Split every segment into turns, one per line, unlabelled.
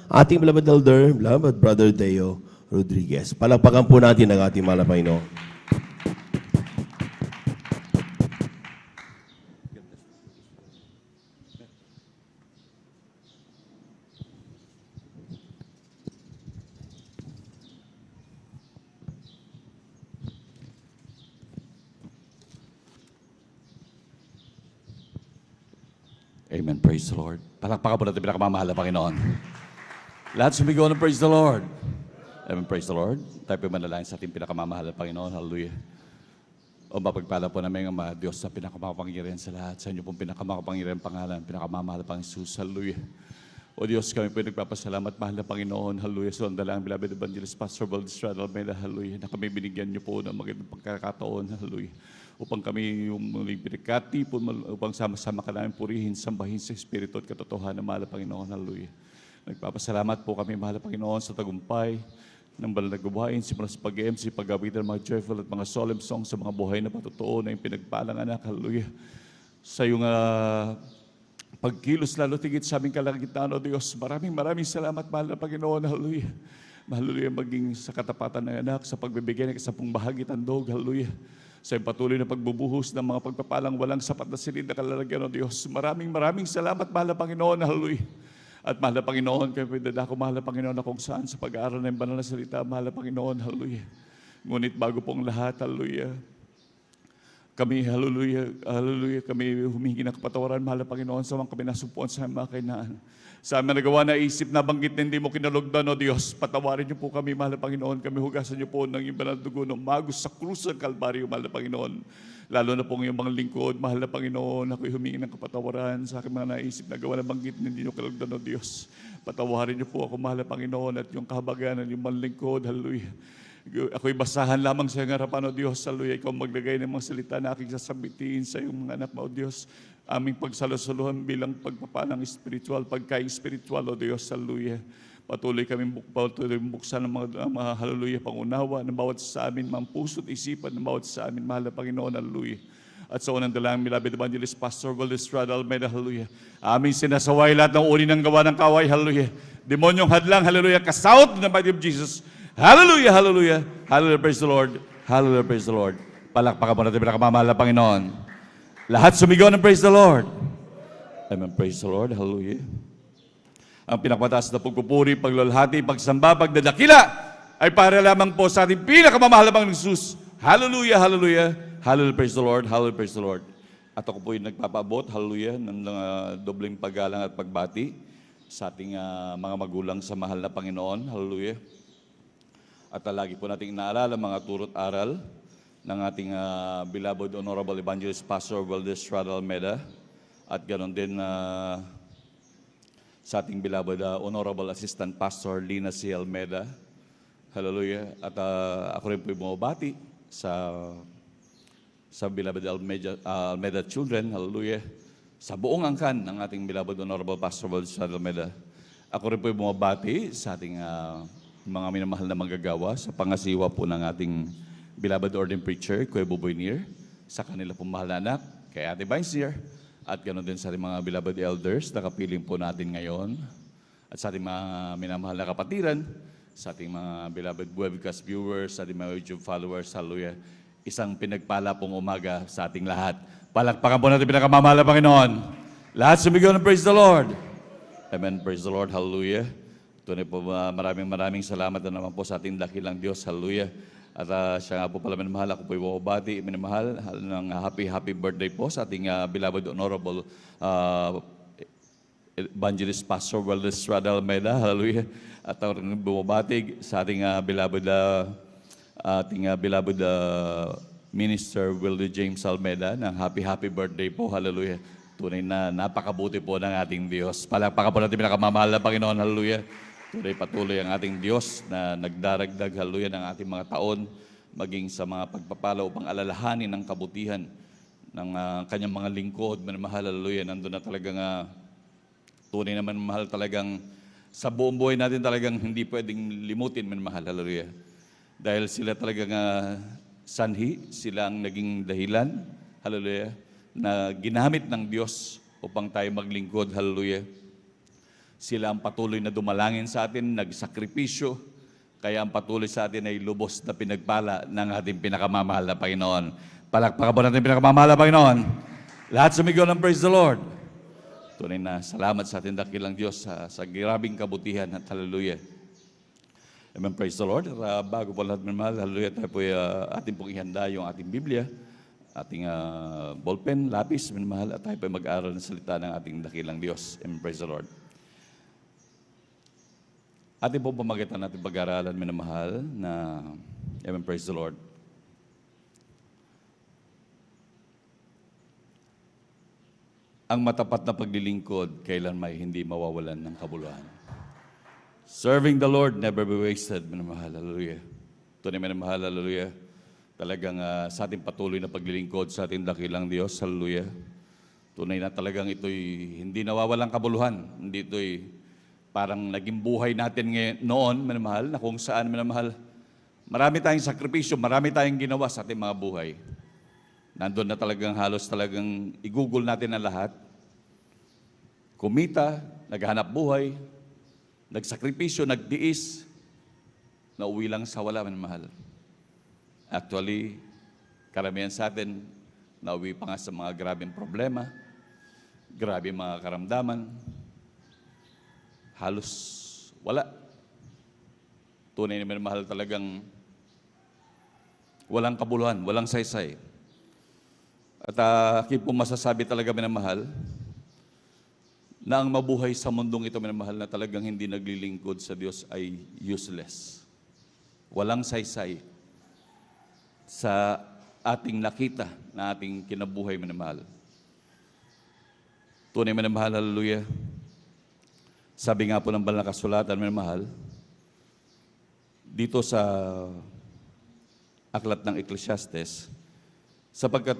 ating beloved elder, beloved Brother Teo Rodriguez. Palakpakan po natin ang ating mahal na Panginoon.
Amen. Praise the Lord. Palakpakan po natin pinakamamahal na Panginoon. Lahat sumigaw ng praise the Lord. Amen. Praise the Lord. Tayo po manalangin sa ating pinakamamahal na Panginoon. Hallelujah. O mapagpala po namin ang mga Diyos sa pinakamakapangyarihan sa lahat. Sa inyo pong pinakamakapangyarihan pangalan, pinakamamahal na Panginoon. Hallelujah. O Diyos, kami po nagpapasalamat, mahal na Panginoon. Hallelujah. Sa dalang beloved evangelist, Pastor Valdez Almeida. Hallelujah. Na kami binigyan niyo po ng magandang pagkakataon. Hallelujah. Upang kami yung muling binigati po, upang sama-sama ka namin purihin, sambahin sa Espiritu at katotohanan, mahal na Panginoon. Hallelujah. Nagpapasalamat po kami, mahal na Panginoon, sa tagumpay ng banal na gawain, simula sa pag-MC, pag-awitan ng mga joyful at mga solemn songs sa mga buhay na patotoo na yung pinagpalang anak. Hallelujah. Sa iyong pagkilos lalo tigit sa aming kalagitnaan, O Diyos. Maraming salamat, mahal na Panginoon. Hallelujah. Hallelujah. Maging sa katapatan ng anak, sa pagbibigay ng kasapong bahagi tandog. Hallelujah. Sa iyong patuloy na pagbubuhos ng mga pagpapalang walang sapat na silid na kalalagyan, O Diyos. Maraming salamat, mahal na Panginoon. Hallelujah. At mahal na Panginoon, kayo pinadala ko, mahal na Panginoon, na kung saan sa pag-aaral ng banal na salita, mahal na Panginoon. Hallelujah. Ngunit bago pong lahat, hallelujah, kami, hallelujah, kami humingi ng kapatawaran, mahal na Panginoon, sa mga kami nasumpuan sa mga kainaan. Sa aming nagawa na isip na banggit na hindi mo kinalugdan, O Diyos, patawarin niyo po kami, mahal na Panginoon. Kami hugasan niyo po ng iyong banal na dugo ng magos sa krus ng Kalbaryo, mahal na Panginoon. Lalo na po ng iyong mga lingkod, mahal na Panginoon, ako'y humingi ng kapatawaran sa aking mga naisip na gawa na banggit na hindi niyo kinalugdan, O Diyos. Patawarin niyo po ako, mahal na Panginoon, at yung kahabaganan ng iyong mga lingkod, hallelujah. Ako'y basahan lamang sa iyong harapan, O Diyos. Hallelujah. Ikaw maglagay ng mga salita na aking sasabitin sa iyong mga anak, O Diyos. Aming pagsalusuluhan bilang pagpapalang spiritual, pagkain spiritual, O Diyos. Hallelujah. Patuloy buksan ng mga hallelujah, pangunawa ng bawat sa amin, mga puso't isipan ng bawat sa amin, mahal na Panginoon. Hallelujah. At sa unang dalang, beloved evangelist, Pastor Valdez Almeida. Hallelujah. Aming sinasaway lahat ng uri ng gawa ng kaway. Hallelujah. Demonyong hadlang. Hallelujah. Kasaut in the mighty of Jesus. Hallelujah, hallelujah, hallelujah, praise the Lord, hallelujah, praise the Lord. Palakpakan po natin pinakamamahal na Panginoon. Lahat sumigaw ng praise the Lord. Amen, praise the Lord, hallelujah. Ang pinakmataas na pagpupuri, paglalhati, pagsamba, pagdadakila ay para lamang po sa ating pinakamamahal na Panginoon Jesus. Hallelujah, hallelujah, hallelujah, praise the Lord, hallelujah, praise the Lord. At ako po yung nagpapaabot, hallelujah, ng dobleng paggalang at pagbati sa ating mga magulang sa mahal na Panginoon, hallelujah. At lagi po nating inaalala mga turot aral ng ating beloved Honorable Evangelist Pastor Valdez Almeida at ganoon din sa ating beloved Honorable Assistant Pastor Lina C. Almeida. Hallelujah. At ako rin po bumabati sa beloved Almeida children. Hallelujah. Sa buong angkan ng ating beloved Honorable Pastor Valdez Almeida. Ako rin po bumabati sa ating mga minamahal na manggagawa sa pangasiwa po ng ating beloved ordained preacher, Kuya Buboy Nir, sa kanila pong mahal na anak, kay Ate Vines Nir, at ganoon din sa ating mga beloved elders na kapiling po natin ngayon, at sa ating mga minamahal na kapatiran, sa ating mga beloved webcast viewers, sa ating mga YouTube followers, hallelujah. Isang pinagpala pong umaga sa ating lahat. Palakpakan po natin pinakamamahal na Panginoon. Lahat sumigaw ng praise the Lord. Amen, praise the Lord, hallelujah. Tunay po, maraming salamat na naman po sa ating dakilang Diyos. Hallelujah. At siya nga po pala minamahal. Ako po yung bumabati, minamahal ng happy birthday po sa ating beloved Honorable Evangelist Pastor Valdez Almeida. Hallelujah. At ako rin bumabati sa ating beloved Minister Willie James Almeida ng happy birthday po. Hallelujah. Tunay na napakabuti po ng ating Diyos. Palakpakan po natin pinakamamahal na Panginoon. Hallelujah. Patuloy ang ating Diyos na nagdaragdag, hallelujah, ng ating mga taon, maging sa mga pagpapala upang alalahanin ng kabutihan ng kanyang mga lingkod. Manamahal, hallelujah, nandun na talagang tunay naman mahal talagang sa buong buhay natin talagang hindi pwedeng limutin, manamahal, hallelujah. Dahil sila talagang sanhi, sila ang naging dahilan, hallelujah, na ginamit ng Diyos upang tayo maglingkod, hallelujah. Sila ang patuloy na dumalangin sa atin, nagsakripisyo, kaya ang patuloy sa atin ay lubos na pinagpala ng ating pinakamamahal na Panginoon. Palakpakan po natin pinakamamahal na Panginoon. Lahat sumigaw ng praise the Lord. Tunay na salamat sa ating dakilang Diyos sa grabing kabutihan at hallelujah. Amen, praise the Lord. At, bago po lahat minamahal, hallelujah, tayo po ating pong ihanda yung ating Biblia, ating ballpen, lapis, minamahal, at tayo po mag-aaral ng salita ng ating dakilang Diyos. Amen, praise the Lord. Ating po pamagitan natin pag-aaralan, minamahal, na, amen, praise the Lord. Ang matapat na paglilingkod, kailan may hindi mawawalan ng kabuluhan. Serving the Lord never be wasted, minamahal, hallelujah. Tunay minamahal, hallelujah. Talagang sa ating patuloy na paglilingkod sa ating dakilang Diyos, hallelujah. Tunay na talagang ito'y hindi nawawalang kabuluhan. Hindi ito'y parang naging buhay natin ngayon, noon, minamahal, na kung saan, minamahal, marami tayong sakripisyo, marami tayong ginawa sa ating mga buhay. Nandun na talagang halos talagang i-google natin ang lahat. Kumita, naghanap buhay, nagsakripisyo, nagdiis, nauwi lang sa wala, minamahal. Actually, karamihan sa atin, nauwi pa nga sa mga grabing problema, grabe mga karamdaman, halos wala. Tunay na minamahal talagang walang kabuluhan, walang saysay. At aking po masasabi talaga minamahal, na ang mabuhay sa mundong ito, minamahal, na talagang hindi naglilingkod sa Diyos ay useless. Walang saysay sa ating nakita na ating kinabuhay, minamahal. Tunay, minamahal, hallelujah. Sabi nga po ng banal na kasulatan, minamahal, dito sa aklat ng Ecclesiastes, sapagkat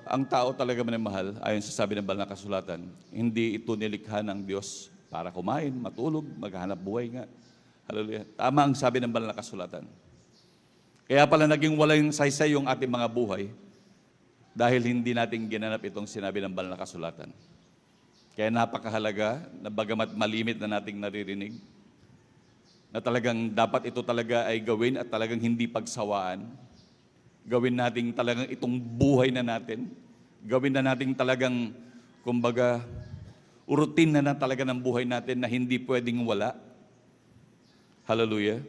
ang tao talaga minamahal, ayon sa sabi ng banal na kasulatan, hindi ito nilikha ng Diyos para kumain, matulog, maghanap buhay nga. Hallelujah. Tama ang sabi ng banal na kasulatan. Kaya pala naging wala yung saysay yung ating mga buhay dahil hindi natin ginanap itong sinabi ng banal na kasulatan. Kaya napakahalaga na bagamat malimit na nating naririnig, na talagang dapat ito talaga ay gawin at talagang hindi pagsawaan. Gawin natin talagang itong buhay na natin. Gawin na natin talagang, kumbaga, routine na talaga ng buhay natin na hindi pwedeng wala. Hallelujah.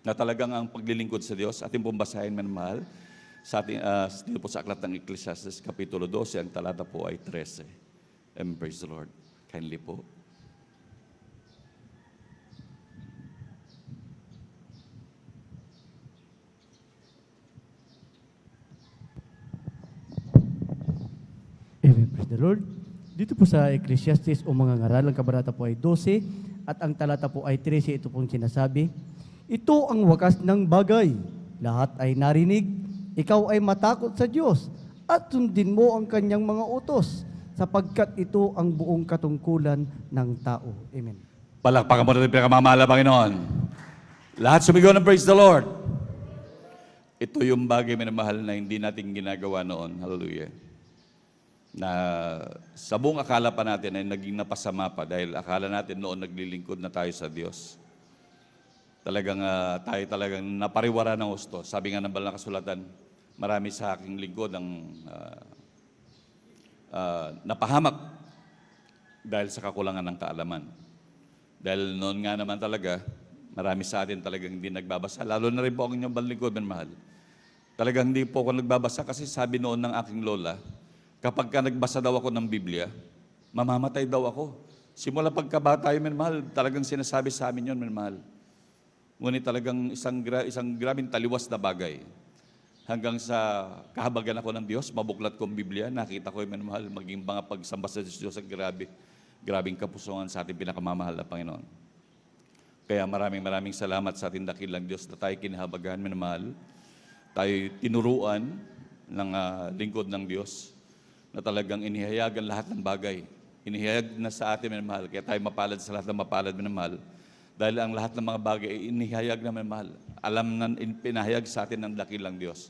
Na talagang ang paglilingkod sa Diyos, ating pong basahin, minamahal, sa ating, dito po sa aklat ng Ecclesiastes, Kapitulo 12, ang talata po ay 13. And praise the Lord. Kindly po.
Amen. Praise the Lord. Dito po sa Ecclesiastes o mga ngaral, ang kabanata po ay 12 at ang talata po ay 13. Ito pong sinasabi, ito ang wakas ng bagay. Lahat ay narinig. Ikaw ay matakot sa Diyos at sundin mo ang kanyang mga utos sapagkat ito ang buong katungkulan ng tao. Amen.
Palakpakan mo natin pinakamamahal na Panginoon. Lahat sumigaw ng praise the Lord. Ito yung bagay, minamahal, na hindi natin ginagawa noon. Hallelujah. Na sa buong akala pa natin ay naging napasama pa dahil akala natin noon naglilingkod na tayo sa Diyos. Talagang tayo talagang napariwara ng husto. Sabi nga ng banal na kasulatan, marami sa aking lingkod ang napahamak dahil sa kakulangan ng kaalaman. Dahil noon nga naman talaga, marami sa atin talagang hindi nagbabasa. Lalo na rin po ang inyong banlingkod, mahal. Talagang hindi po ako nagbabasa kasi sabi noon ng aking lola, kapag ka nagbasa daw ako ng Biblia, mamamatay daw ako. Simula pagkabata yun, mahal, talagang sinasabi sa amin yun, mahal. Ngunit talagang isang grabing taliwas na bagay. Hanggang sa kahabagan ako ng Diyos, mabuklat ko ang Biblia, nakita ko yung mahal, maging mga pagsamba sa Diyos ang grabing kapusungan sa ating pinakamamahal na Panginoon. Kaya maraming salamat sa ating dakilang Diyos na tayo kinahabagahan, minamahal. Tayo tinuruan ng lingkod ng Diyos na talagang inihayagan lahat ng bagay. Inihayag na sa atin, minamahal. Kaya tayo mapalad sa lahat ng mapalad, minamahal. Dahil ang lahat ng mga bagay ay inihayag na, minamahal. Alam na pinahayag sa atin ng dakilang Diyos.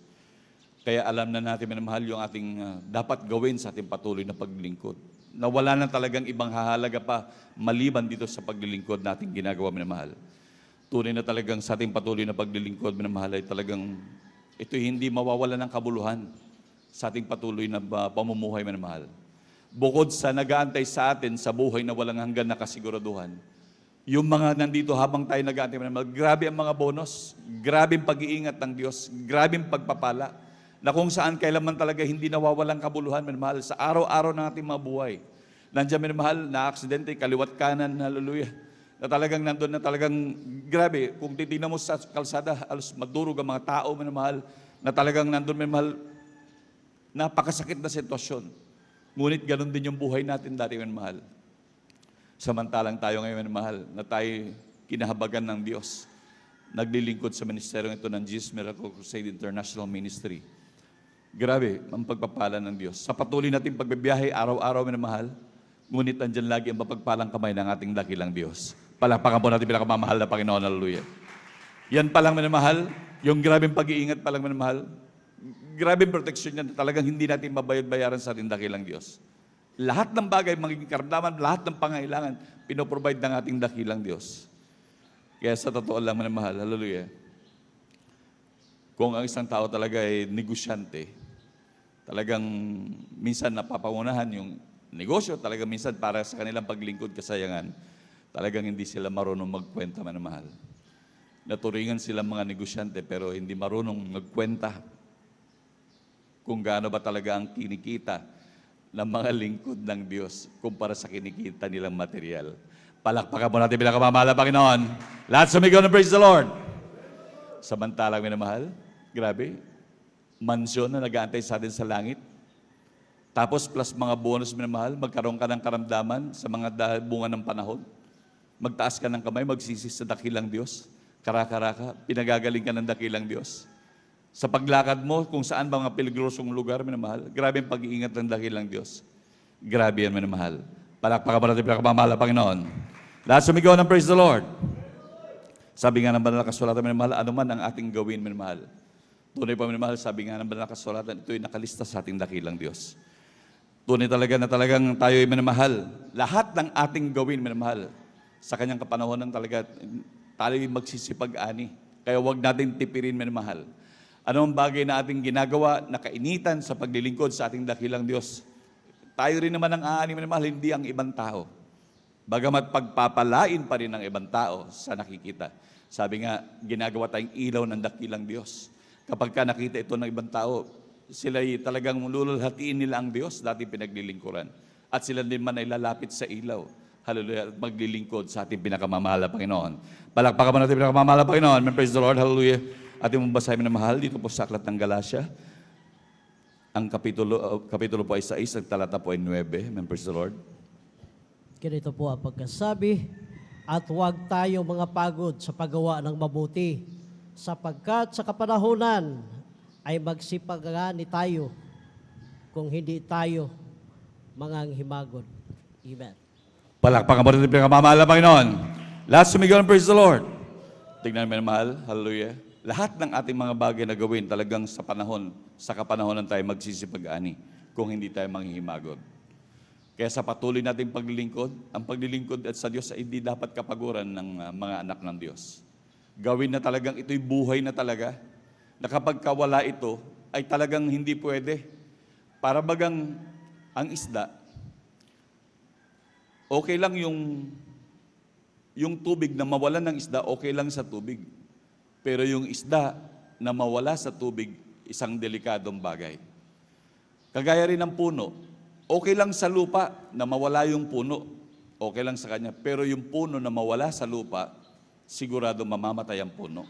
Kaya alam na natin, minamahal, yung ating dapat gawin sa ating patuloy na paglingkod. na wala na talagang ibang hahalaga pa maliban dito sa paglilingkod nating ginagawa, minamahal. Tunay na talagang sa ating patuloy na paglilingkod, minamahal, ay talagang ito hindi mawawala ng kabuluhan sa ating patuloy na pamumuhay, minamahal. Bukod sa nag-aantay sa atin sa buhay na walang hanggan na kasiguraduhan, yung mga nandito habang tayo nag-aantay, minamahal, grabe ang mga bonus, grabe ang pag-iingat ng Diyos, grabe ang pagpapala, na kung saan kailanman talaga hindi nawawalang kabuluhan, minamahal, sa araw-araw ng ating mga buhay. Nandiyan, minamahal, na aksidente, kaliwat kanan, hallelujah, na talagang nandun na talagang grabe. Kung titignan mo sa kalsada, alos madurog ang mga tao, minamahal, na talagang nandun, minamahal, napakasakit na sitwasyon. Ngunit ganun din yung buhay natin dati, minamahal. Samantalang tayo ngayon, minamahal, na tayo kinahabagan ng Diyos. Naglilingkod sa ministeryong ito ng Jesus Miracle Crusade International Ministry. Grabe ang pagpapala ng Diyos. Sa patuloy nating pagbibiyahe, araw-araw, minamahal, ngunit andyan lagi ang mapagpalang kamay ng ating dakilang Diyos. Palakpakan po natin pinakamamahal na Panginoon, hallelujah. Yan palang, minamahal, yung grabing pag-iingat palang, minamahal, grabing proteksyon yan, talagang hindi natin mabayad-bayaran sa ating dakilang Diyos. Lahat ng bagay, magiging karamdaman, lahat ng pangailangan, pinoprovide ng ating dakilang Diyos. Kaya sa totoo lang, minamahal, hallelujah, kung ang isang tao talaga ay negosyante, talagang minsan napapangunahan yung negosyo, talagang minsan para sa kanilang paglingkod, kasayangan, talagang hindi sila marunong magkwenta, minamahal. Naturingan sila mga negosyante pero hindi marunong magkwenta kung gaano ba talaga ang kinikita ng mga lingkod ng Diyos kumpara sa kinikita nilang material. Palakpakan po natin bilang kamamahal na Panginoon. Lahat sumigaw na praise the Lord. Samantalang, minamahal, grabe, mansyon na nag-aantay sa atin sa langit. Tapos plus mga bonus, minamahal, magkaroon ka ng karamdaman sa mga bunga ng panahon. Magtaas ka ng kamay, magsisi sa dakilang Diyos. Karaka-raka, pinagagaling ka ng dakilang Diyos. Sa paglakad mo, kung saan ba mga peligrosong lugar, minamahal, grabe ang pag-iingat ng dakilang Diyos. Grabe yan, minamahal. Palakpakan po natin pinakamamahal na Panginoon. Lahat sumigaw ng praise the Lord. Sabi nga ng banal na kasulatan, minamahal, ano man ang ating gawin, minamahal. Tunay pa, minamahal, sabi nga ng banal na kasulatan, ito'y nakalista sa ating dakilang Diyos. Tunay talaga na talagang tayo'y minamahal. Lahat ng ating gawin, minamahal, sa kanyang kapanahonan talaga, tayo'y magsisipag-ani. Kaya huwag natin tipirin, minamahal. Anong bagay na ating ginagawa na kainitan sa paglilingkod sa ating dakilang Diyos? Tayo rin naman ang aani, minamahal, hindi ang ibang tao. Bagamat pagpapalain pa rin ng ibang tao sa nakikita. Sabi nga, ginagawa tayong ilaw ng dakilang Diyos. Kapag ka nakita ito ng ibang tao, sila'y talagang lululhatiin nila ang Diyos, dati pinaglilingkuran. At sila din man ay lalapit sa ilaw. Hallelujah, at maglilingkod sa ating pinakamamahal na Panginoon. Palakpakan mo natin pinakamamahal na Panginoon. Praise the Lord, hallelujah. Ating mong basahin na mahal dito po sa Aklat ng Galacia. Ang kapitulo po ay 6, ang talata po ay 9. Praise the Lord.
Ganito po ang pagkasabi, at huwag tayo mga pagod sa paggawa ng mabuti, sapagkat sa kapanahunan ay magsipagani tayo kung hindi tayo mga himagon. Amen.
Palakpakan mo rin ang pinakamamahal na Panginoon. Lahat sumigaw ng praise the Lord. Tignan mo mahal, hallelujah. Lahat ng ating mga bagay na gawin talagang sa panahon, sa kapanahonan tayo magsisipag-ani kung hindi tayo manghihimagon. Kaya sa patuloy nating paglilingkod, ang paglilingkod at sa Diyos ay hindi dapat kapaguran ng mga anak ng Diyos. Gawin na talagang ito'y buhay na talaga, na kapag kawala ito, ay talagang hindi pwede. Para bagang ang isda, okay lang yung tubig na mawalan ng isda, okay lang sa tubig. Pero yung isda na mawala sa tubig, isang delikadong bagay. Kagaya rin ng puno, okay lang sa lupa na mawala yung puno, okay lang sa kanya. Pero yung puno na mawala sa lupa, sigurado mamamatay ang puno.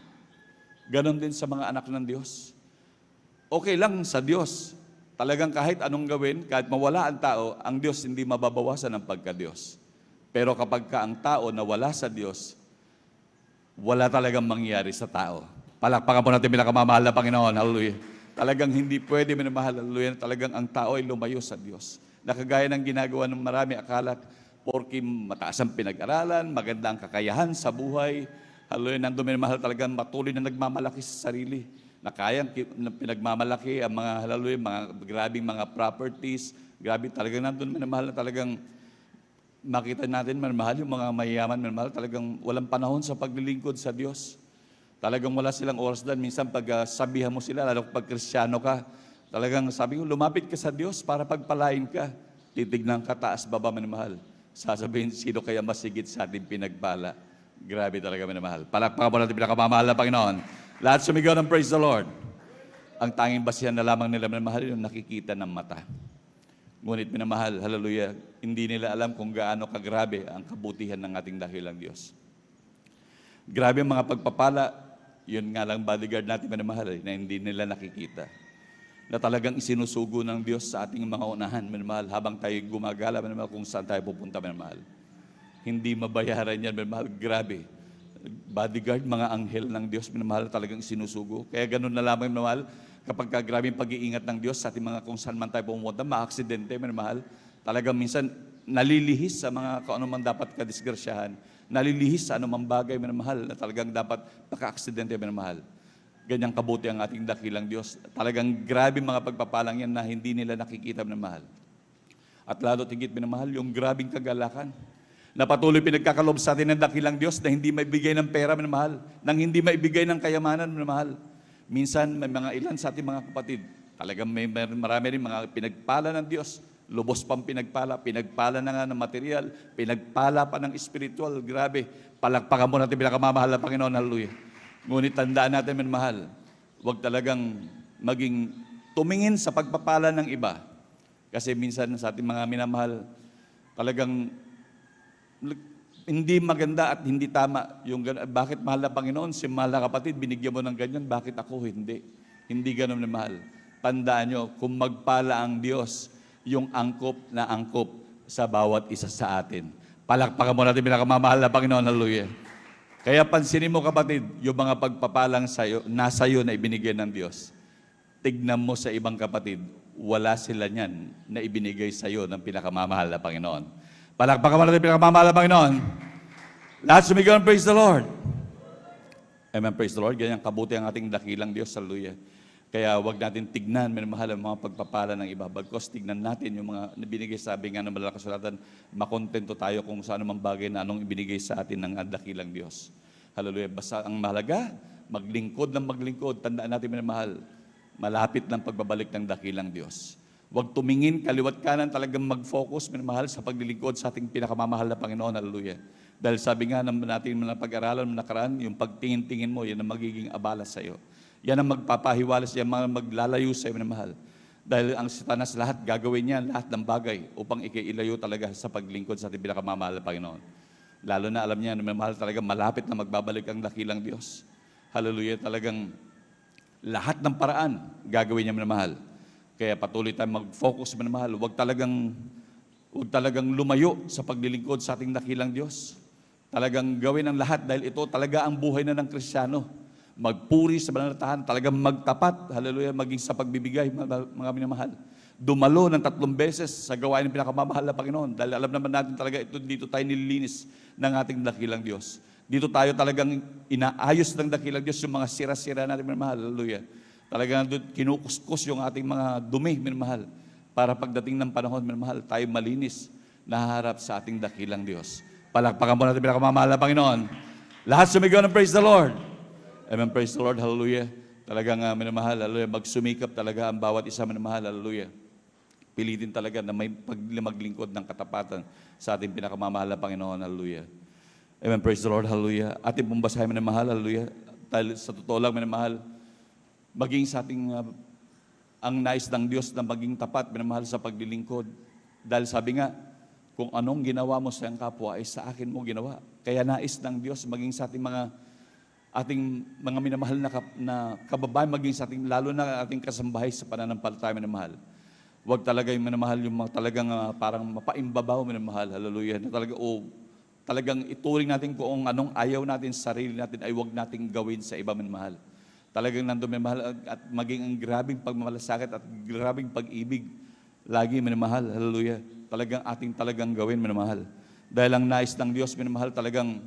Ganon din sa mga anak ng Diyos. Okay lang sa Diyos. Talagang kahit anong gawin, kahit mawala ang tao, ang Diyos hindi mababawasan ng pagka-Diyos. Pero kapag ka ang tao na wala sa Diyos, wala talagang mangyayari sa tao. Palakpakan po natin pinakamamahal na Panginoon. Hallelujah. Talagang hindi pwede minamahal. Hallelujah. Talagang ang tao ay lumayo sa Diyos. Nakagaya ng ginagawa ng marami, akala porke mataas ang pinag-aralan, maganda ang kakayahan sa buhay. Hallelujah. Nandun minamahal talagang patuloy na nagmamalaki sa sarili. na kayang na pinagmamalaki ang mga halaluya, mga grabing mga properties, grabe talagang nandun minamahal na talagang makita natin minamahal yung mga mayayaman minamahal, talagang walang panahon sa paglilingkod sa Diyos. Talagang wala silang oras doon. Minsan pag sabihan mo sila, lalo pag Kristiyano ka, talagang sabi ko, lumapit ka sa Diyos para pagpalain ka. Titignan ka taas baba minamahal. Sasabihin, sino kaya masigit sa ating pinagpala? Grabe talaga minamahal. Palakpakan mo natin pinakamamahal na Panginoon. Lahat sumigaw ng praise the Lord. Ang tanging basihan na lamang nila minamahal yung nakikita ng mata. Ngunit minamahal, hallelujah, hindi nila alam kung gaano kagrabe ang kabutihan ng ating dakilang Diyos. Grabe ang mga pagpapala, yun nga lang bodyguard natin minamahal, na hindi nila nakikita. Na talagang isinusugo ng Diyos sa ating mga unahan, minamahal, habang tayo gumagala, minamahal, kung saan tayo pupunta, minamahal. Hindi mabayaran yan, minamahal, grabe. Bodyguard, mga anghel ng Diyos, minamahal, talagang isinusugo. Kaya ganun na lamang, minamahal, kapag grabing pag-iingat ng Diyos sa ating mga kung saan man tayo pumunta, ma-aksidente, minamahal, talagang minsan nalilihis sa mga kung ano man dapat kadisgrasyahan, nalilihis sa anumang bagay, minamahal, na talagang dapat maka-aksidente, minamahal. Ganyang kabuti ang ating dakilang Diyos. Talagang grabe mga pagpapalang yan na hindi nila nakikita, minamahal. At lalo tigit, minamahal, yung grabing kagalakan na patuloy pinagkakalob sa atin ng dakilang Diyos na hindi maibigay ng pera, minamahal, nang hindi maibigay ng kayamanan, minamahal. Minsan, may mga ilan sa ating mga kapatid, talagang marami rin mga pinagpala ng Diyos, lubos pang pinagpala na nga ng material, pinagpala pa ng spiritual, grabe. Palakpakan mo natin pinakamamahal na Panginoon, hallelujah. Ngunit tandaan natin, minamahal, huwag talagang maging tumingin sa pagpapala ng iba. Kasi minsan sa ating mga minamahal, talagang hindi maganda at hindi tama yung bakit mahal na Panginoon, si mahal na kapatid, binigyan mo ng ganyan, bakit ako hindi? Hindi ganun na mahal. Tandaan nyo, kung magpala ang Diyos, yung angkop na angkop sa bawat isa sa atin. Palakpakan mo natin pinakamamahal na Panginoon, hallelujah. Kaya pansinin mo kapatid, yung mga pagpapalang sa'yo, nasa iyo na ibinigay ng Diyos. Tignan mo sa ibang kapatid, wala sila niyan na ibinigay sa iyo ng pinakamamahal na Panginoon. Palakpakan mo natin pinakamamahal na Panginoon. Lahat sumigaw ng praise the Lord. Amen, praise the Lord. Ganyan kabuti ang ating dakilang Diyos, hallelujah. Kaya wag natin tignan, minamahal, ang mga pagpapala ng iba. Bagkos tignan natin yung mga binigay, sabi nga ng malakas kasulatan, makontento tayo kung saan mang bagay na anong ibinigay sa atin ng dakilang Diyos. Hallelujah. Basta ang mahalaga, maglingkod ng maglingkod. Tandaan natin, minamahal, malapit ng pagbabalik ng dakilang Diyos. Huwag tumingin, kaliwat kanan, talagang mag-focus, minamahal, sa paglilingkod sa ating pinakamamahal na Panginoon. Hallelujah. Dahil sabi nga natin na pag-aralan ng nakaraan, yung pagtingin-tingin mo, yan ang magiging abala sa iyo. Yan ang magpapahiwalas, yan ang maglalayo sa iyo, minamahal. Dahil ang Satanas lahat, gagawin niya lahat ng bagay upang ikilayo talaga sa paglingkod sa ating pinakamamahal na Panginoon. Lalo na alam niya, minamahal, talaga malapit na magbabalik ang dakilang Diyos. Hallelujah. Talagang lahat ng paraan gagawin niya, minamahal. Kaya patuloy tayong mag-focus, minamahal. Huwag talagang lumayo sa paglilingkod sa ating dakilang Diyos. Talagang gawin ang lahat dahil ito talaga ang buhay na ng Kristiyano. Magpuri sa banalatahan, talagang magtapat, hallelujah, maging sa pagbibigay, mga minamahal. Dumalo ng 3 beses sa gawain ng pinakamamahal na Panginoon. Dahil alam naman natin talaga, dito tayo nililinis ng ating dakilang Diyos. Dito tayo talagang inaayos ng dakilang Diyos yung mga sira-sira natin, minamahal, hallelujah. Talagang kinukuskus yung ating mga dumi, minamahal, para pagdating ng panahon, minamahal, tayo malinis, naharap sa ating dakilang Diyos. Palakpakan mo natin pinakamamahal na Panginoon. Lahat sumigaw ng praise the Lord. Amen, praise the Lord, hallelujah. Talagang minamahal, hallelujah, magsumikap talaga ang bawat isa, minamahal, hallelujah. Pilitin talaga na may maglingkod ng katapatan sa ating pinakamamahal na Panginoon, hallelujah. Amen, praise the Lord, hallelujah. Ating pong basahin, minamahal, hallelujah. Dahil sa totoo lang, minamahal, maging sa ating, ang nais ng Diyos na maging tapat, minamahal, sa paglilingkod. Dahil sabi nga, kung anong ginawa mo sa iyong kapwa, ay sa akin mo ginawa. Kaya nais ng Diyos maging sa ating mga minamahal na kababayan, maging sa ating, lalo na ating kasambahay sa pananampalataya, minamahal. Huwag talaga yung minamahal, yung mga talagang parang mapaimbabaw, minamahal, hallelujah, na talagang ituring natin kung anong ayaw natin sa sarili natin ay huwag nating gawin sa iba, minamahal. Talagang nandun, minamahal, at maging ang grabing pagmamalasakit at grabing pag-ibig, lagi, minamahal, hallelujah, talagang gawin, minamahal. Dahil ang nais ng Diyos, minamahal, talagang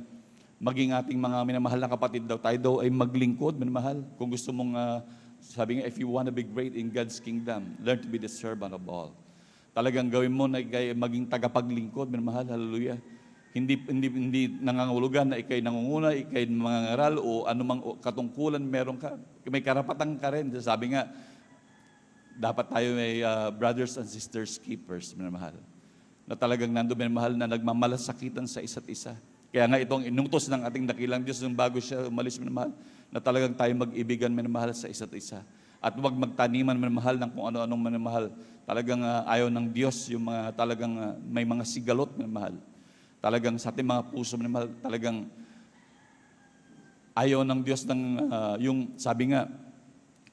maging ating mga minamahal na kapatid daw, tayo daw ay maglingkod, minamahal. Kung gusto mong Sabi nga, if you want to be great in God's kingdom, learn to be the servant of all. Talagang gawin mo na ikay maging tagapaglingkod, minamahal, hallelujah. Hindi nangangulugan na ikay nangunguna, ikay mangangaral o anumang katungkulan meron ka. May karapatan ka rin. Sabi nga, dapat tayo may brothers and sisters keepers, minamahal. Na talagang nandoon, minamahal, na nagmamalasakitan sa isa't isa. Kaya nga itong inutos ng ating dakilang Diyos nung bago siya umalis, minamahal, na talagang tayo mag-ibigan, minamahal, sa isa't isa. At huwag magtaniman, minamahal, ng kung ano-anong minamahal. Talagang ayaw ng Diyos yung mga talagang may mga sigalot, minamahal. Talagang sa ating mga puso, minamahal, talagang ayaw ng Diyos ng yung sabi nga,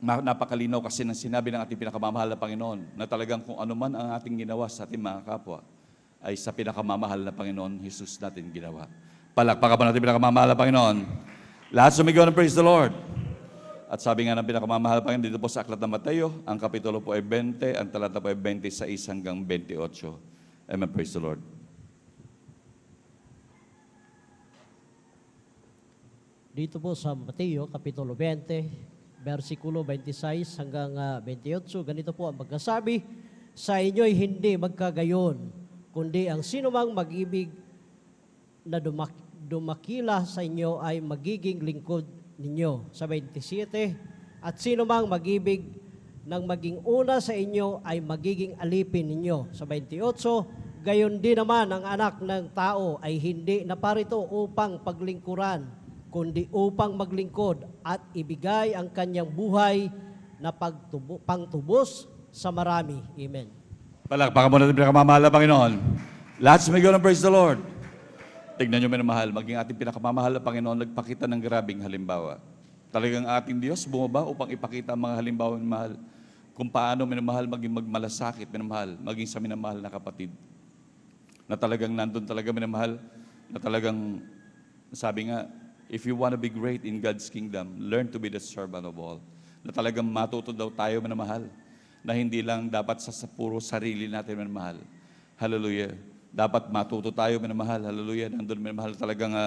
napakalinaw kasi ng sinabi ng ating pinakamamahal na Panginoon na talagang kung ano man ang ating ginawa sa ating mga kapwa ay sa pinakamamahal na Panginoon, Jesus natin ginawa. Palakpakan pa natin pinakamamahal na Panginoon. Lahat sumigaw ng praise the Lord. At sabi nga ng pinakamamahal na Panginoon dito po sa Aklat ng Mateo, ang kapitulo po ay 20, ang talata po ay 26 hanggang 28. Amen, praise the Lord.
Dito po sa Mateo, Kapitulo 20, versikulo 26 hanggang 28, ganito po ang pagkasabi, sa inyo'y hindi magkagayon, kundi ang sinumang mag-ibig na dumakila sa inyo ay magiging lingkod ninyo. Sa 27, at sinumang mag-ibig ng maging una sa inyo ay magiging alipin ninyo. Sa 28, gayon din naman ang anak ng tao ay hindi naparito upang paglingkuran, kundi upang maglingkod at ibigay ang kanyang buhay na pangtubos sa marami. Amen.
Palakpakan mo natin pinakamamahal na Panginoon. Lahat sumigaw ng praise the Lord. Tignan nyo, minamahal, maging ating pinakamamahal na Panginoon nagpakita ng grabing halimbawa. Talagang ating Diyos bumaba upang ipakita ang mga halimbawa, minamahal, kung paano, minamahal, maging magmalasakit, minamahal, maging sa minamahal na kapatid. Na talagang nandun talaga, minamahal, na talagang, sabi nga, if you want to be great in God's kingdom, learn to be the servant of all. Na talagang matuto daw tayo, minamahal, na hindi lang dapat sa puro sarili natin, minamahal. Hallelujah. Dapat matuto tayo, minamahal. Hallelujah. Nandun, minamahal, talagang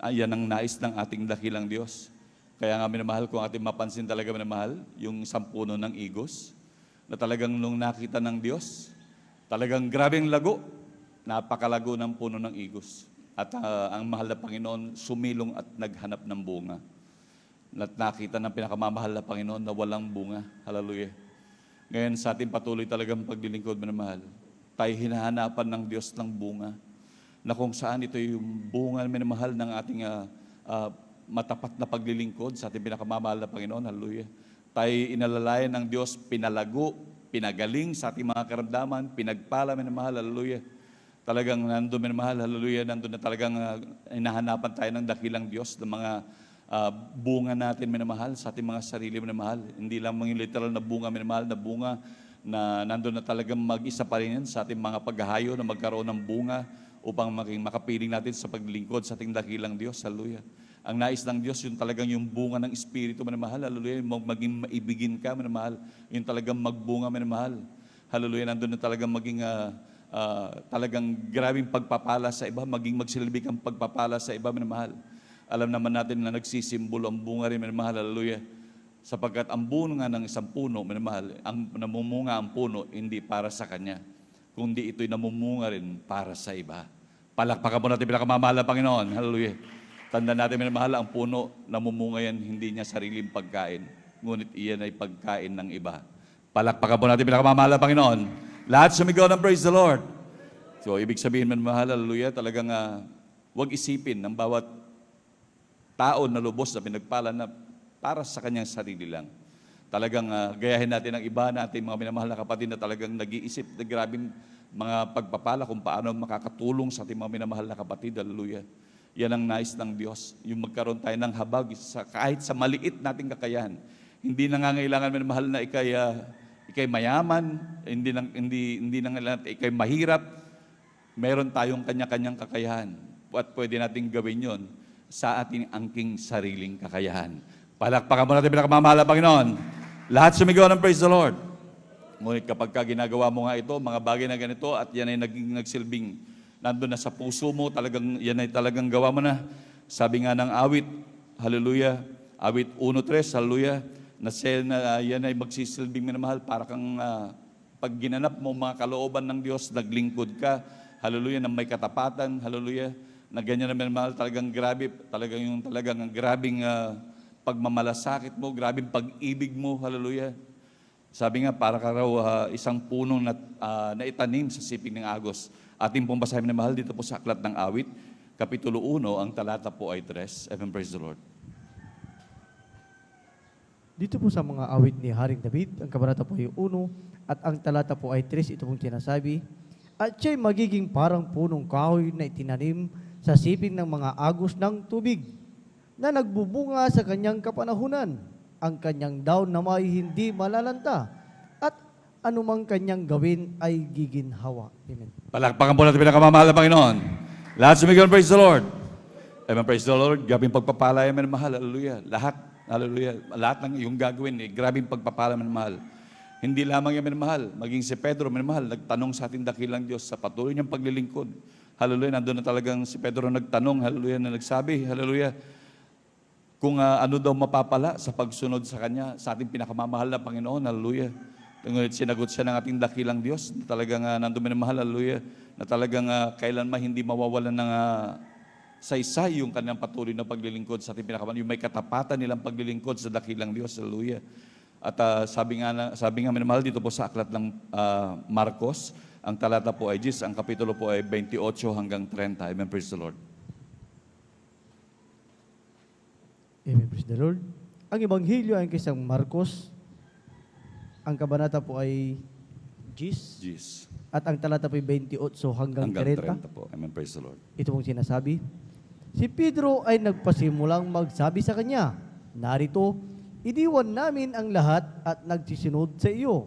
yan ang nais ng ating dakilang Diyos. Kaya nga, minamahal, kung ating mapansin talaga, minamahal, yung sampuno ng igos, na talagang nung nakita ng Diyos, talagang grabing lago, napakalago ng puno ng igos. At ang mahal na Panginoon sumilong at naghanap ng bunga. At nakita ng pinakamamahal na Panginoon na walang bunga. Hallelujah. Ngayon sa ating patuloy talagang paglilingkod, minamahal, tayo hinahanapan ng Diyos ng bunga. Na kung saan ito yung bunga, minamahal, ng ating matapat na paglilingkod sa ating pinakamamahal na Panginoon. Hallelujah. Tayo inalalayan ng Diyos, pinalago, pinagaling sa ating mga karamdaman, pinagpala, minamahal. Hallelujah. Talagang nandun, minamahal, hallelujah, nandun na talagang hinahanapan tayo ng dakilang Diyos, ng mga bunga natin, minamahal, sa ating mga sarili, minamahal. Hindi lang mga literal na bunga, minamahal, na bunga na nandun na talagang mag-isa pa rin yan sa ating mga paghahayo na magkaroon ng bunga upang makapiling natin sa paglingkod sa ating dakilang Diyos, hallelujah. Ang nais ng Diyos, yung talagang yung bunga ng Espiritu, minamahal, hallelujah, maging maibigin ka, minamahal, yung talagang magbunga, minamahal, hallelujah, nandun na talagang maging talagang grabing pagpapala sa iba, maging magsilbi kang pagpapala sa iba, minamahal. Alam naman natin na nagsisimbolo ang bunga rin, minamahal, hallelujah. Sapagkat ang bunga ng isang puno, minamahal, ang namumunga ang puno, hindi para sa kanya, kundi ito'y namumunga rin para sa iba. Palakpakan mo natin pinakamamahal na Panginoon, hallelujah. Tanda natin, minamahal, ang puno, namumunga yan, hindi niya sariling pagkain, ngunit iyan ay pagkain ng iba. Palakpakan mo natin pinakamamahal na Panginoon. Lahat sumigaw ng praise the Lord. So, ibig sabihin, minamahal, hallelujah, talagang huwag isipin ng bawat tao na lubos na pinagpala na para sa kanyang sarili lang. Talagang gayahin natin ang iba na ating mga minamahal na kapatid na talagang nag-iisip na grabing mga pagpapala kung paano makakatulong sa ating mga minamahal na kapatid. Hallelujah. Yan ang nais ng Diyos. Yung magkaroon tayo ng habag kahit sa maliit nating kakayahan. Hindi nangangailangan, minamahal, na ikay mayaman, hindi nangangailangan ikay mahirap. Meron tayong kanya-kanyang kakayahan. At pwede nating gawin yon sa ating angking sariling kakayahan. Palakpakan mo natin pinakamamahal na Panginoon. Lahat sumigaw ng praise the Lord. Ngunit kapag ginagawa mo nga ito, mga bagay na ganito, at yan ay nagsilbing nandun na sa puso mo, talagang, yan ay talagang gawa mo na. Sabi nga ng awit, hallelujah, awit 1:3, hallelujah, na yan ay magsisilbing minamahal para kang pag ginanap mo mga kalooban ng Diyos, naglingkod ka, hallelujah, na may katapatan, hallelujah, na ganyan na minamahal, talagang grabe, talagang grabing pagmamalasakit mo, grabing pag-ibig mo, hallelujah. Sabi nga, para ka raw isang punong na itanim sa siping ng agos. Ating pong basahin na mahal dito po sa Aklat ng Awit, Kapitulo 1, ang talata po ay 3. Amen, praise the Lord.
Dito po sa mga awit ni Haring David, ang kabanata po ay 1 at ang talata po ay 3, ito pong sinasabi, at siya'y magiging parang punong kahoy na itinanim sa siping ng mga agos ng tubig, na nagbubunga sa kanyang kapanahunan, ang kanyang daon na may hindi malalanta, at anumang kanyang gawin ay giginhawa. Amen.
Palakpakan po natin pinakamamahal na Panginoon. Lahat sumigaw, praise the Lord. Amen, praise the Lord. Grabing pagpapala, amen, mahal. Hallelujah. Lahat, hallelujah. Lahat ng iyong gagawin, grabing pagpapala, amen, mahal. Hindi lamang yan, amen, mahal. Maging si Pedro, amen, mahal, nagtanong sa ating dakilang Diyos sa patuloy niyang paglilingkod. Hallelujah. Nandun na talagang si Pedro nagtanong, hallelujah, na nagsabi, hallelujah, kung ano daw mapapala sa pagsunod sa Kanya, sa ating pinakamamahal na Panginoon, hallelujah. Ngunit sinagot siya ng ating dakilang Diyos, na talagang nandun minamahal, hallelujah, na talagang kailanman hindi mawawalan ng saysay yung kanyang patuloy na paglilingkod sa ating pinakamamahal, yung may katapatan nilang paglilingkod sa dakilang Diyos, hallelujah. At sabi nga minamahal dito po sa Aklat ng Marcos, ang talata po ay 10, ang kapitulo po ay 28 hanggang 30. Amen, praise the Lord.
Amen, praise the Lord. Ang Ebanghelyo ay kay Sang Marcos, ang kabanata po ay 10,
10
at ang talata po ay 28 hanggang 30.
30 po. Amen, praise the Lord.
Ito pong sinasabi, si Pedro ay nagpasimulang magsabi sa kanya, narito, iniwan namin ang lahat at nagsisunod sa iyo.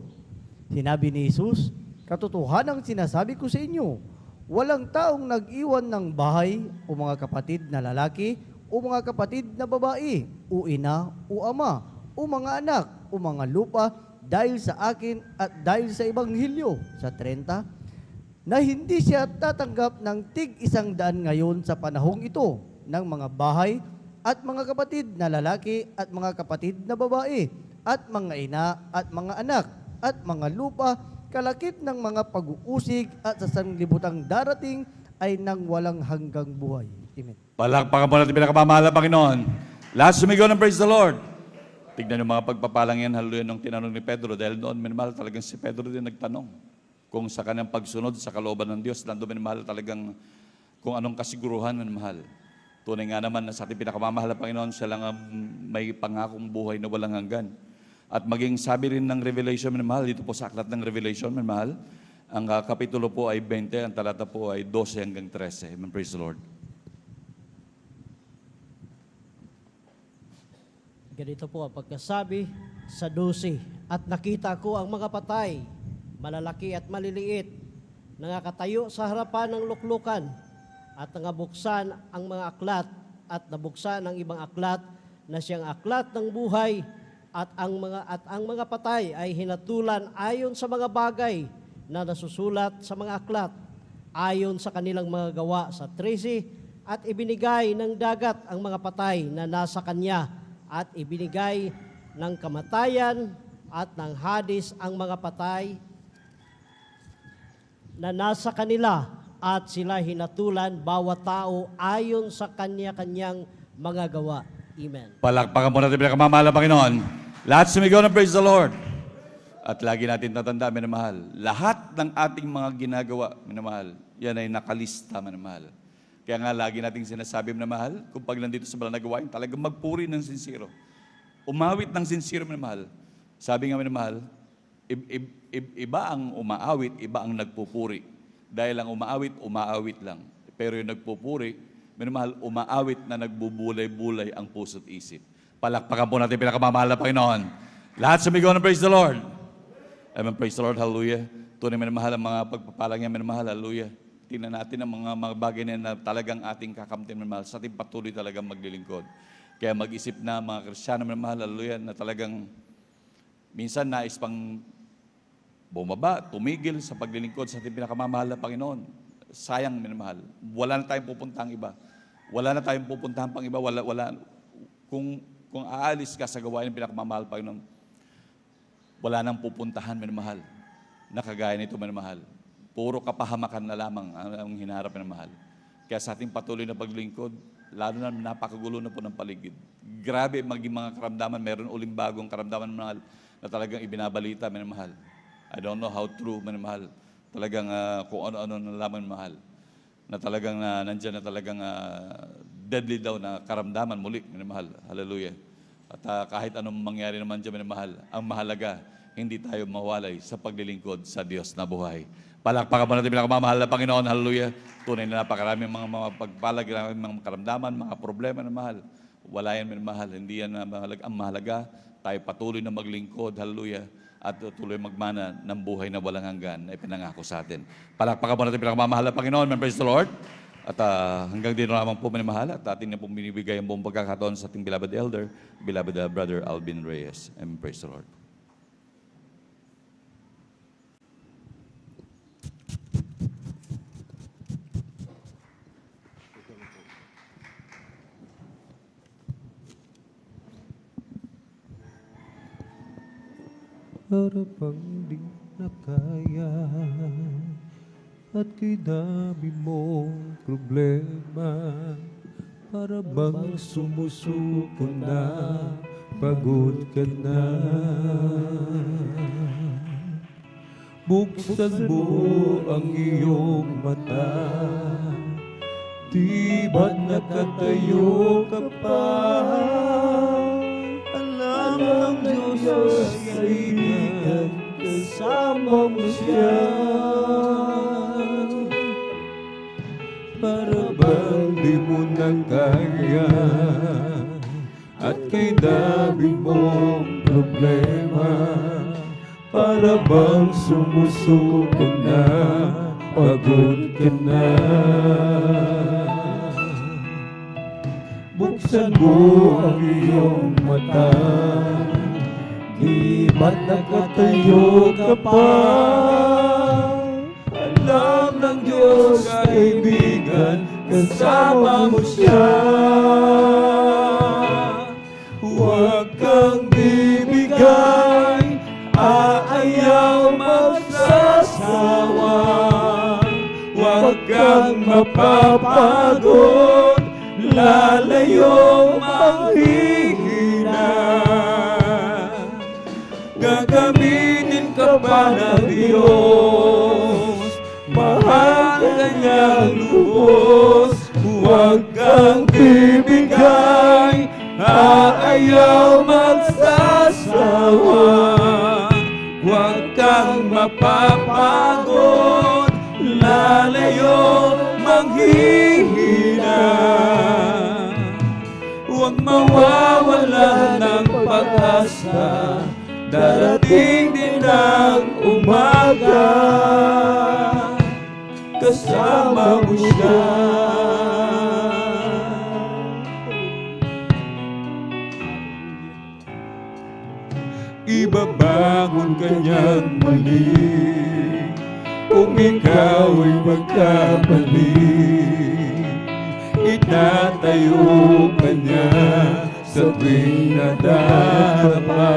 Sinabi ni Jesus, katotohanang sinasabi ko sa inyo, walang taong nag-iwan ng bahay o mga kapatid na lalaki o mga kapatid na babae o ina o ama o mga anak o mga lupa dahil sa akin at dahil sa Ebanghelyo, sa 30, na hindi siya tatanggap ng tig-100 ngayon sa panahong ito ng mga bahay at mga kapatid na lalaki at mga kapatid na babae at mga ina at mga anak at mga lupa, kalakip ng mga pag-uusig at sa sanglibutang darating ay nang walang hanggang buhay. Amen.
Palakpakan po natin pinakamamahal na Panginoon. Lahat sumigaw ng praise the Lord. Tignan yung mga pagpapalang yan, hallelujah, nung tinanong ni Pedro. Dahil noon, minamahal, talagang si Pedro din nagtanong. Kung sa kanyang pagsunod sa kalooban ng Diyos, nandun minamahal talagang kung anong kasiguruhan, minamahal. Tunay nga naman na sa ating pinakamamahal na Panginoon, siya lang ang may pangakong buhay na walang hanggan. At maging sabi rin ng Revelation, minamahal, dito po sa Aklat ng Revelation, minamahal, ang kapitulo po ay 20, ang talata po ay 12 hanggang 13. Amen, praise the Lord.
Ganito po ang pagkasabi sa 12, at nakita ko ang mga patay, malalaki at maliliit, nangakatayo sa harapan ng luklukan, at nangabuksan ang mga aklat, at nabuksan ang ibang aklat na siyang aklat ng buhay, at ang mga patay ay hinatulan ayon sa mga bagay na nasusulat sa mga aklat, ayon sa kanilang mga gawa sa 13, at ibinigay ng dagat ang mga patay na nasa kanya, at ibinigay ng kamatayan at ng Hades ang mga patay na nasa kanila, at sila hinatulan bawat tao ayon sa kanya-kanyang mga gawa. Amen.
Palakpakan po natin pinakamamahal na Panginoon. Lahat sumigaw ng praise the Lord. At lagi natin tatanda, minamahal, lahat ng ating mga ginagawa, minamahal, yan ay nakalista, minamahal. Kaya nga lagi nating sinasabi, minamahal, kung pag nandito sa banal na gawain, talagang magpuri ng sincero. Umawit ng sincero, minamahal. Sabi nga, minamahal, iba ang umaawit, iba ang nagpupuri. Dahil ang umaawit lang. Pero yung nagpupuri, minamahal, umaawit na nagbubulay-bulay ang puso't isip. Palakpakan po natin pinakamamahal na Panginoon. Lahat sumigaw ng praise the Lord. Amen, praise the Lord, hallelujah. Tunay, minamahal, ang mga pagpapalang niya, minamahal, hallelujah. Tingnan natin ang mga bagay na talagang ating kakamtin, minamahal, sa ating patuloy talagang maglilingkod. Kaya mag-isip na mga Kristiyano, minamahal, hallelujah, na talagang minsan nais pang bumaba, tumigil sa paglilingkod sa ating pinakamamahal na Panginoon. Sayang, minamahal. Wala na tayong pupuntahang iba. Wala na tayong pupuntahan pang iba. Kung Kung aalis ka sa gawain ng pinakamamahal, Panginoon, wala nang pupuntahan, minamahal. Nakagaya nito, minamahal. Puro kapahamakan na lamang ang hinaharap, minamahal. Kaya sa ating patuloy na paglingkod, lalo na napakagulo na po ng paligid. Grabe maging mga karamdaman, meron uling bagong karamdaman, minamahal, na talagang ibinabalita, minamahal. I don't know how true, minamahal. Talagang kung ano-ano na lamang, minamahal. Na talagang nandyan na talagang deadly daw na karamdaman muli, minamahal. Hallelujah. At kahit anong mangyari naman dyan, minamahal, ang mahalaga, hindi tayo mawalay sa paglilingkod sa Diyos na buhay. Palakpakan mo natin pinakamamahal na Panginoon. Hallelujah. Tunay na napakaraming mga pagpalag, mga karamdaman, mga problema na mahal. Wala yan, minamahal. Hindi yan mahalaga. Ang mahalaga, tayo patuloy na maglingkod. Hallelujah. At tuloy magmana ng buhay na walang hanggan na ipinangako sa atin. Palakpakan mo natin pinakamamahal na Panginoon. Praise the Lord. At hanggang din naman po minamahal at atin na pong binibigay ang buong pagkakataon sa ating beloved elder, beloved Brother Alvin Reyes. And praise the Lord.
Para bang di na kaya at kay dami mong problema, para bang sumusuko na, pagod ka na. Buksan mo ang iyong mata, di ba't nakatayo ka pa? Alam ng Diyos kaibigan, kasama mo siya. Para bang di mo na kaya at kay dami mong problema, para bang sumusuko na, pagod ka na. Buksan mo ang iyong mata, di ba't nakatayo ka pa? Alam ng Diyos, kaibigan, kasama mo siya. Huwag kang bibigay, aayaw magsasawa. Huwag kang mapapagod, lalayong manghihina. Gagamitin ka pa ng Diyos, mahal ka niyang lubos. Huwag kang bibigay, aayaw magsasawa. Huwag kang mapapagod, lalayong manghihina. Huwag mawawala ng pag-asa, darating din ang umaga, kasama mo siya. Ibabangon ka niyang muli, kung ikaw ay magkamali. Itatayo ka niya sa tuwing nadarapa.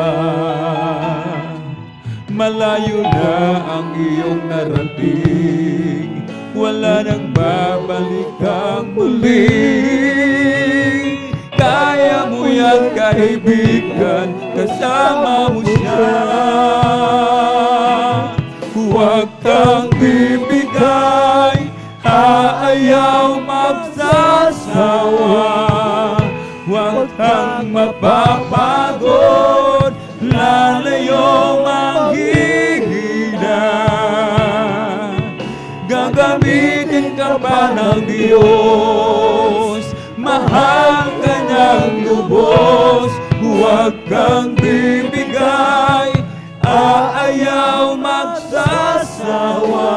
Malayo na ang iyong narating, wala nang babalik ang muli. Kaya mo yan, kaibigan, kasama mo siya. Huwag kang bibigay, aayaw magsasawa. Huwag kang mapapagod, lalayong manghihina. Gagamitin ka pa ng Diyos, mahal ka niyang lubos. Huwag kang bibigay, aayaw magsasawa.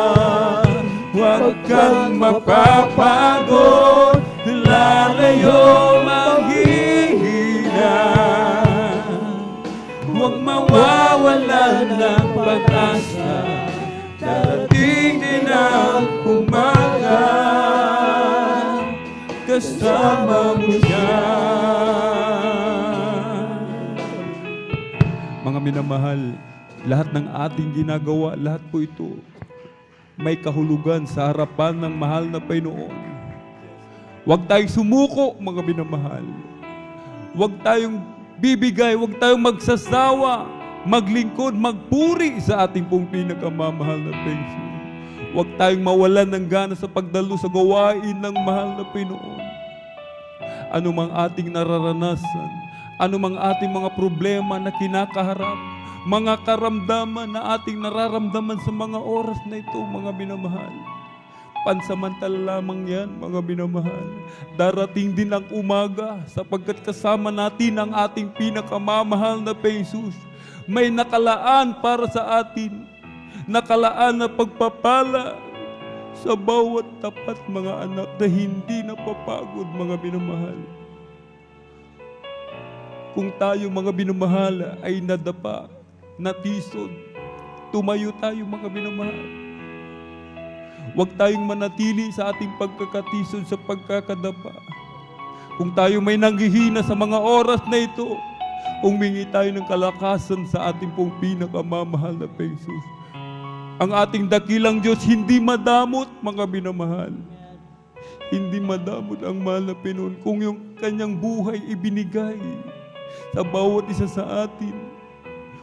Huwag kang mapapagod, lalayong manghihina. Huwag mawawala ng pag-asa, darating din ang umaga, kasama mo siya. minamahal, lahat ng ating ginagawa, lahat po ito may kahulugan sa harapan ng mahal na Panginoon. Huwag tayong sumuko, mga minamahal. Huwag tayong bibigay, huwag tayong magsasawa, maglingkod, magpuri sa ating pong pinakamamahal na Panginoon. Huwag tayong mawalan ng gana sa pagdalo sa gawain ng mahal na Panginoon. Ano mang ating nararanasan, ano mang ating mga problema na kinakaharap, mga karamdaman na ating nararamdaman sa mga oras na ito, mga minamahal. Pansamantala lamang yan, mga minamahal. Darating din ang umaga sapagkat kasama natin ang ating pinakamamahal na Jesus. May nakalaan para sa atin, nakalaan na pagpapala sa bawat tapat mga anak na hindi napapagod, mga minamahal. Kung tayo, mga minamahal, ay nadapa, natisod, tumayo tayo, mga minamahal. Huwag tayong manatili sa ating pagkakatisod sa pagkakadapa. Kung tayo may nanghihina sa mga oras na ito, humingi tayo ng kalakasan sa ating pong pinakamamahal na Jesus. Ang ating dakilang Diyos hindi madamot, mga minamahal. Hindi madamot ang mahal na Panginoon kung yung kanyang buhay ibinigay sa bawat isa sa atin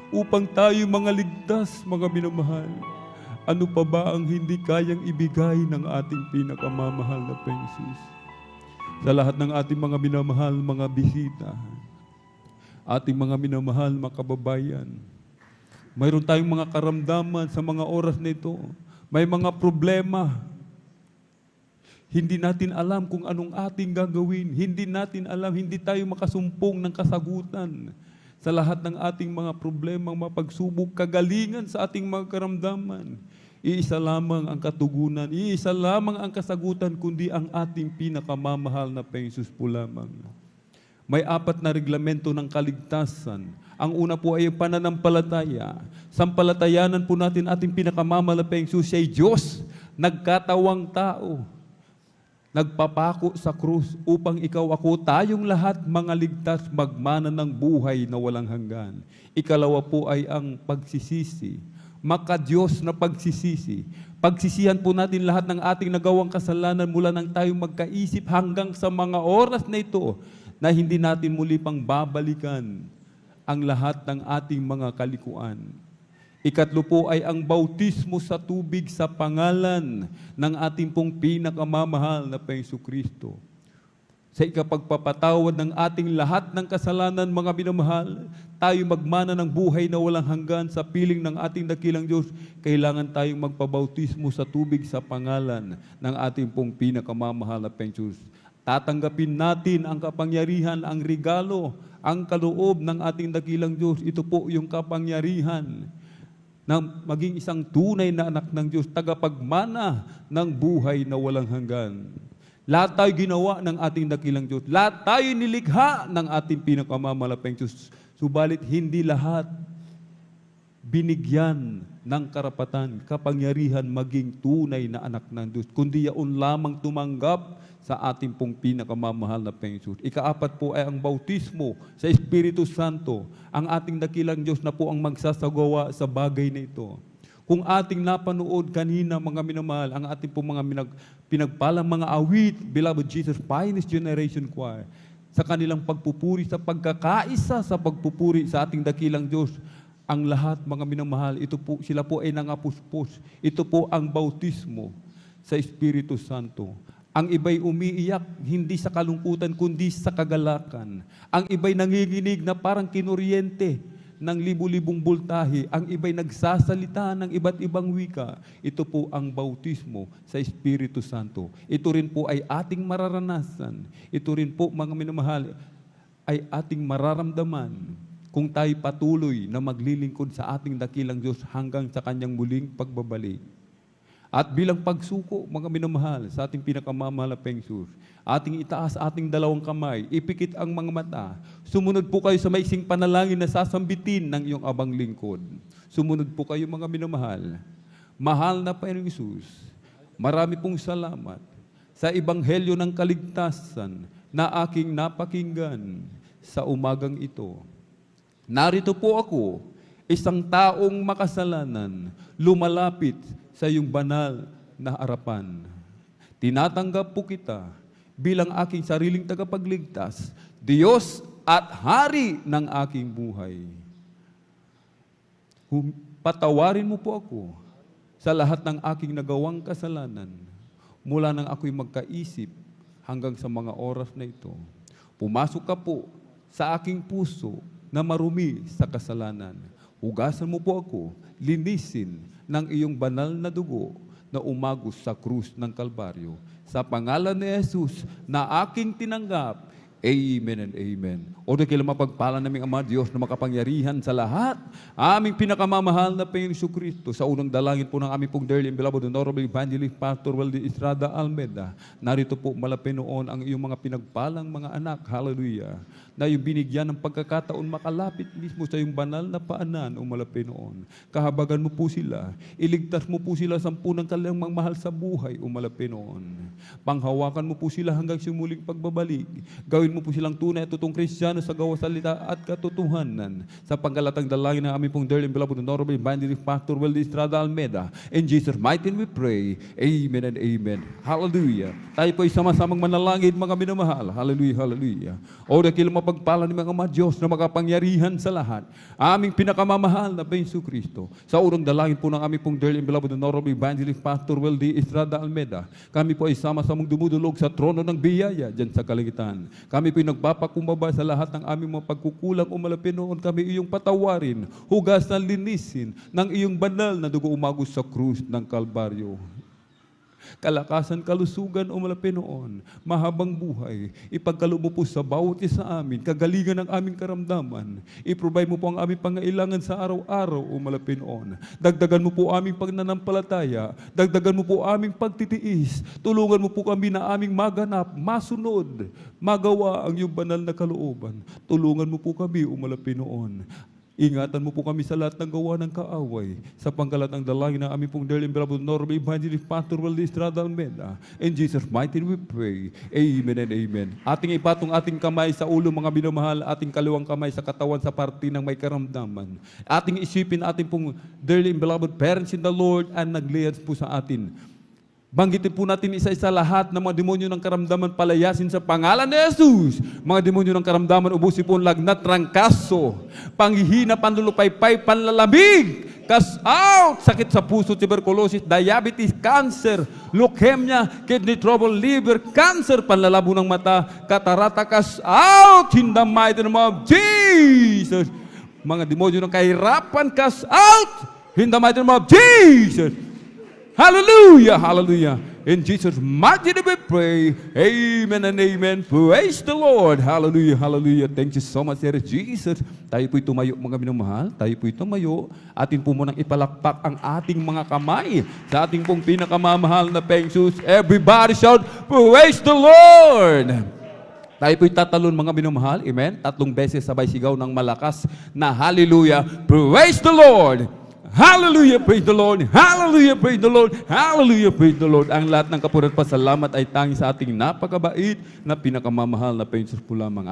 upang tayo mga ligtas, mga minamahal. Ano pa ba ang hindi kayang ibigay ng ating pinakamamahal na Jesus? Sa lahat ng ating mga minamahal, mga bisita, ating mga minamahal, mga kababayan, mayroon tayong mga karamdaman sa mga oras na ito. May mga problema. Hindi natin alam kung anong ating gagawin. Hindi natin alam, hindi tayo makasumpong ng kasagutan sa lahat ng ating mga problemang mapagsubok, kagalingan sa ating mga karamdaman. Iisa lamang ang katugunan, iisa lamang ang kasagutan, kundi ang ating pinakamamahal na Jesus po lamang. May 4 na reglamento ng kaligtasan. Ang una po ay yung pananampalataya. Sampalatayanan po natin ating pinakamamahal na Jesus, siya ay Diyos, nagkatawang tao. Nagpapako sa krus upang ikaw, ako, tayong lahat mga ligtas magmana ng buhay na walang hanggan. Ikalawa po ay ang pagsisisi. Maka-Diyos na pagsisisi. Pagsisihan po natin lahat ng ating nagawang kasalanan mula nang tayo magkaisip hanggang sa mga oras na ito na hindi natin muli pang babalikan ang lahat ng ating mga kalikuan. Ikatlo po ay ang bautismo sa tubig sa pangalan ng ating pong pinakamamahal na Jesucristo. Sa ikapagpapatawad ng ating lahat ng kasalanan, mga minamahal, tayo magmana ng buhay na walang hanggan sa piling ng ating dakilang Diyos, kailangan tayong magpabautismo sa tubig sa pangalan ng ating pong pinakamamahal na Jesus. Tatanggapin natin ang kapangyarihan, ang regalo, ang kaloob ng ating dakilang Diyos. Ito po yung kapangyarihan na maging isang tunay na anak ng Diyos, tagapagmana ng buhay na walang hanggan. Lahat tayo ginawa ng ating dakilang Diyos. Lahat tayo nilikha ng ating pinakamamahal Diyos. Subalit hindi lahat binigyan ng karapatan, kapangyarihan maging tunay na anak ng Diyos, kundi yaon lamang tumanggap sa ating pong pinakamamahal na Jesus. Ika-4 po ay ang bautismo sa Espiritu Santo. Ang ating dakilang Diyos na po ang magsasagawa sa bagay na ito. Kung ating napanood kanina, mga minamahal, ang ating pong mga pinagpalang mga awit, Beloved Jesus, Finest Generation Choir, sa kanilang pagpupuri, sa pagkakaisa, sa pagpupuri sa ating dakilang Diyos, ang lahat, mga minamahal, ito po, sila po ay nangapuspos. Ito po ang bautismo sa Espiritu Santo. Ang iba'y umiiyak, hindi sa kalungkutan, kundi sa kagalakan. Ang iba'y nanginginig na parang kinuryente ng libu-libong voltahe. Ang iba'y nagsasalita ng iba't ibang wika. Ito po ang bautismo sa Espiritu Santo. Ito rin po ay ating mararanasan. Ito rin po, mga minamahal, ay ating mararamdaman kung tayo patuloy na maglilingkod sa ating dakilang Diyos hanggang sa kanyang muling pagbabalik. At bilang pagsuko, mga minamahal, sa ating pinakamamahal na Jesus, ating itaas ating dalawang kamay, ipikit ang mga mata. Sumunod po kayo sa maiksing panalangin na sasambitin ng iyong abang lingkod. Sumunod po kayo, mga minamahal. Mahal na Panginoong Jesus, marami pong salamat sa ebanghelyo ng kaligtasan na aking napakinggan sa umagang ito. Narito po ako, isang taong makasalanan lumalapit sa iyong banal na harapan. Tinatanggap po kita bilang aking sariling tagapagligtas, Diyos at Hari ng aking buhay. Patawarin mo po ako sa lahat ng aking nagawang kasalanan mula nang ako'y magkaisip hanggang sa mga oras na ito. Pumasok ka po sa aking puso na marumi sa kasalanan. Hugasan mo po ako, linisin ng iyong banal na dugo na umagos sa krus ng Kalbaryo. Sa pangalan ni Jesus na aking tinanggap, amen and amen. O kailan mapagpala naming Ama Diyos na makapangyarihan sa lahat, aming pinakamamahal na Panginoong Kristo, sa unang dalangin po ng aming pong dearly and beloved Honorable Evangelist Pastor Weldy Estrada Almeda, narito po malapit noon ang iyong mga pinagpalang mga anak, hallelujah, na yung binigyan ng pagkakataon makalapit mismo sa iyong banal na paanan o malapit noon. Kahabagan mo po sila, iligtas mo po sila sa ng kanilang mahal sa buhay o malapit noon. Panghawakan mo po sila hanggang sa muling pagbabalik. Gawin mo po silang tunay at totoong Kristiyano sa gawa salita at katotohanan. Sa panggalatang dalangin ng aming pong dearly and beloved Honorable Evangelist Pastor Weldy Estrada Almeda. In Jesus' mighty name we pray. Amen and amen. Hallelujah. Tayo po ay sama-samang manalangin mga minamahal. Hallelujah, hallelujah. O dakil mapagpala ni mga Ama Diyos na makapangyarihan sa lahat. Aming pinakamamahal na Panginoong Kristo. Sa unang dalangin po ng aming pong dearly and beloved Honorable Evangelist Pastor Weldy Estrada Almeda. Kami po ay sama-samang dumudulog sa trono ng biyaya dyan sa kalangitan. Kami po ay nagpapakumbaba sa lahat ng aming mga pagkukulang o malapit noon. Kami iyong patawarin, hugasan, linisin ng iyong banal na dugo umagos sa krus ng Kalbaryo. Kalakasan, kalusugan o malapit noon, mahabang buhay, ipagkaloob mo po sa bawat isa amin, kagalingan ng aming karamdaman, i-provide mo po ang aming pangailangan sa araw-araw o malapit noon. Dagdagan mo po aming pagnanampalataya, dagdagan mo po aming pagtitiis, tulungan mo po kami na aming maganap, masunod, magawa ang iyong banal na kalooban. Tulungan mo po kami o malapit noon. Ingatan mo po kami sa lahat ng gawa ng kaaway. Sa panggalatang dalangin ng aming pong dearly and beloved Honorable Evangelist Pastor Weldy Estrada Almeda. In Jesus' mighty name we pray. Amen and amen. Ating ipatong ating kamay sa ulo mga binamahal, ating kaliwang kamay sa katawan sa parte ng may karamdaman. Ating isipin ating pong dearly and beloved parents in the Lord and nagliyas po sa atin. Banggitin po natin isa-isa lahat ng mga demonyo ng karamdaman, palayasin sa pangalan ni Jesus. Mga demonyo ng karamdaman, ubusin po ang lagnat, trangkaso, panghihina, panlulupaypay, panlalamig, cast out, sakit sa puso, tuberculosis, diabetes, cancer, leukemia, kidney trouble, liver, cancer, panlalabo ng mata, katarata, cast out in the mighty name of Jesus. Mga demonyo ng kahirapan, cast out in the mighty name of Jesus. Hallelujah, hallelujah. In Jesus' mighty name we pray. Amen and amen. Praise the Lord. Hallelujah, hallelujah. Thank you so much, Sir Jesus. Tayo po'y tumayo, mga minamahal. Tayo po'y tumayo. Atin po munang ipalakpak ang ating mga kamay sa ating pong pinakamamahal na Panginoon. Everybody shout, praise the Lord. Tayo po'y tatalon, mga minamahal. Amen. 3 beses sabay sigaw ng malakas na hallelujah. Praise the Lord. Hallelujah, praise the Lord. Hallelujah, praise the Lord. Hallelujah, praise the Lord. Ang lahat ng kapurihan at pasalamat ay tanging sa ating napakabait na pinakamamahal na Panginoon po lamang.